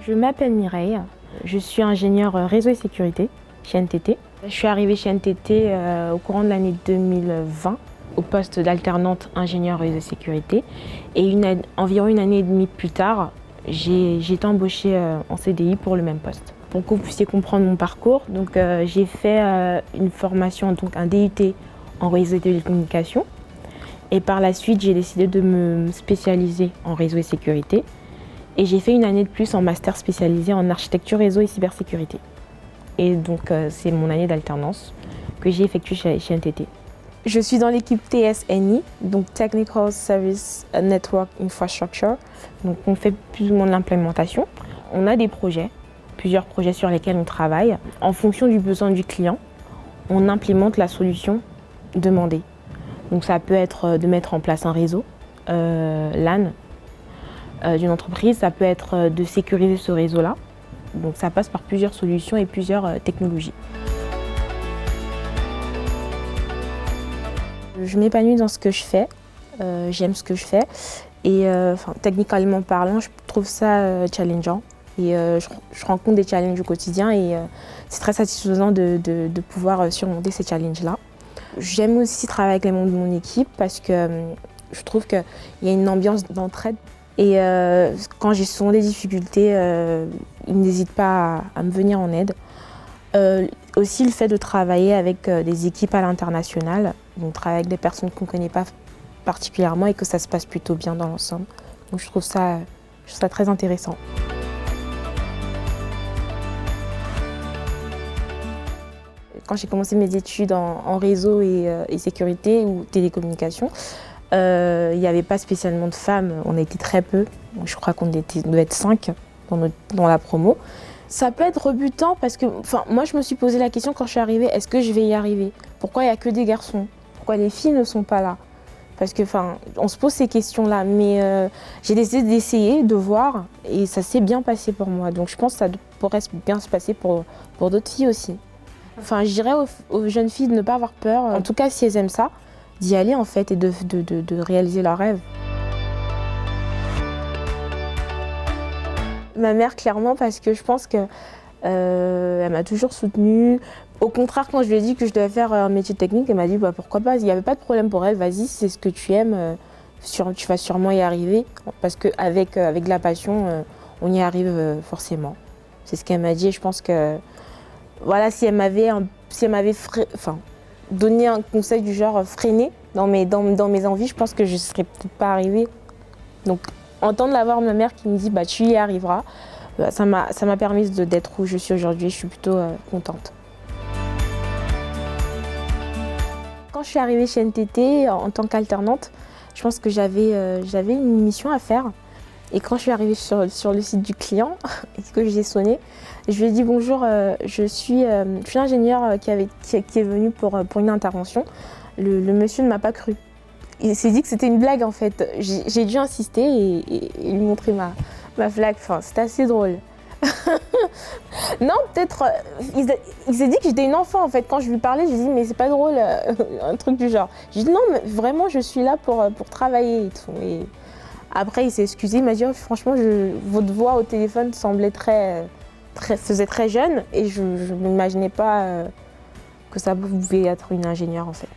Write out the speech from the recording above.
Je m'appelle Mireille, je suis ingénieure réseau et sécurité chez NTT. Je suis arrivée chez NTT au courant de l'année 2020 au poste d'alternante ingénieure réseau et sécurité. Et environ une année et demie plus tard, j'ai été embauchée en CDI pour le même poste. Pour que vous puissiez comprendre mon parcours, j'ai fait une formation, donc un DUT en réseau et télécommunications. Et par la suite, j'ai décidé de me spécialiser en réseau et sécurité. Et j'ai fait une année de plus en master spécialisé en architecture réseau et cybersécurité. Et donc, c'est mon année d'alternance que j'ai effectuée chez NTT. Je suis dans l'équipe TSNI, donc Technical Service Network Infrastructure. Donc, on fait plus ou moins de l'implémentation. On a des projets, plusieurs projets sur lesquels on travaille. En fonction du besoin du client, on implémente la solution demandée. Donc, ça peut être de mettre en place un réseau LAN d'une entreprise, ça peut être de sécuriser ce réseau-là. Donc ça passe par plusieurs solutions et plusieurs technologies. Je m'épanouis dans ce que je fais, j'aime ce que je fais et techniquement parlant, je trouve ça challengeant et je rencontre des challenges au quotidien et c'est très satisfaisant de pouvoir surmonter ces challenges-là. J'aime aussi travailler avec les membres de mon équipe parce que je trouve qu'il y a une ambiance d'entraide. Et quand j'ai souvent des difficultés, ils n'hésitent pas à me venir en aide. Aussi le fait de travailler avec des équipes à l'international, donc travailler avec des personnes qu'on ne connaît pas particulièrement et que ça se passe plutôt bien dans l'ensemble. Donc je trouve ça très intéressant. Quand j'ai commencé mes études en réseau et sécurité ou télécommunications, il n'y avait pas spécialement de femmes, on était très peu. Je crois qu'on devait être 5 dans la promo. Ça peut être rebutant parce que moi je me suis posé la question quand je suis arrivée, est-ce que je vais y arriver? Pourquoi il n'y a que des garçons? Pourquoi les filles ne sont pas là? Parce que on se pose ces questions-là, mais j'ai décidé d'essayer, de voir, et ça s'est bien passé pour moi. Donc je pense que ça pourrait bien se passer pour d'autres filles aussi. Je dirais aux jeunes filles de ne pas avoir peur, en tout cas si elles aiment ça, d'y aller en fait et de réaliser leurs rêves. Ma mère clairement parce que je pense que elle m'a toujours soutenue. Au contraire, quand je lui ai dit que je devais faire un métier technique, elle m'a dit pourquoi pas, il n'y avait pas de problème pour elle, vas-y, c'est ce que tu aimes, tu vas sûrement y arriver. Parce qu'avec de la passion, on y arrive forcément. C'est ce qu'elle m'a dit et je pense que voilà, si elle m'avait donner un conseil du genre freiner dans mes envies, je pense que je ne serais peut-être pas arrivée. Donc entendre la voix de ma mère qui me dit tu y arriveras, ça m'a permis d'être où je suis aujourd'hui, je suis plutôt contente. Quand je suis arrivée chez NTT en tant qu'alternante, je pense que j'avais une mission à faire. Et quand je suis arrivée sur le site du client et que j'ai sonné, je lui ai dit bonjour, je suis l'ingénieur qui est venu pour une intervention. Le monsieur ne m'a pas cru. Il s'est dit que c'était une blague en fait. J'ai dû insister et lui montrer ma flag. C'était assez drôle. Non, peut-être. Il s'est dit que j'étais une enfant en fait. Quand je lui parlais, je lui ai dit mais c'est pas drôle, un truc du genre. J'ai dit non, mais vraiment je suis là pour travailler et tout. Et après il s'est excusé, il m'a dit franchement votre voix au téléphone semblait faisait très jeune et je ne m'imaginais pas que ça pouvait être une ingénieure en fait.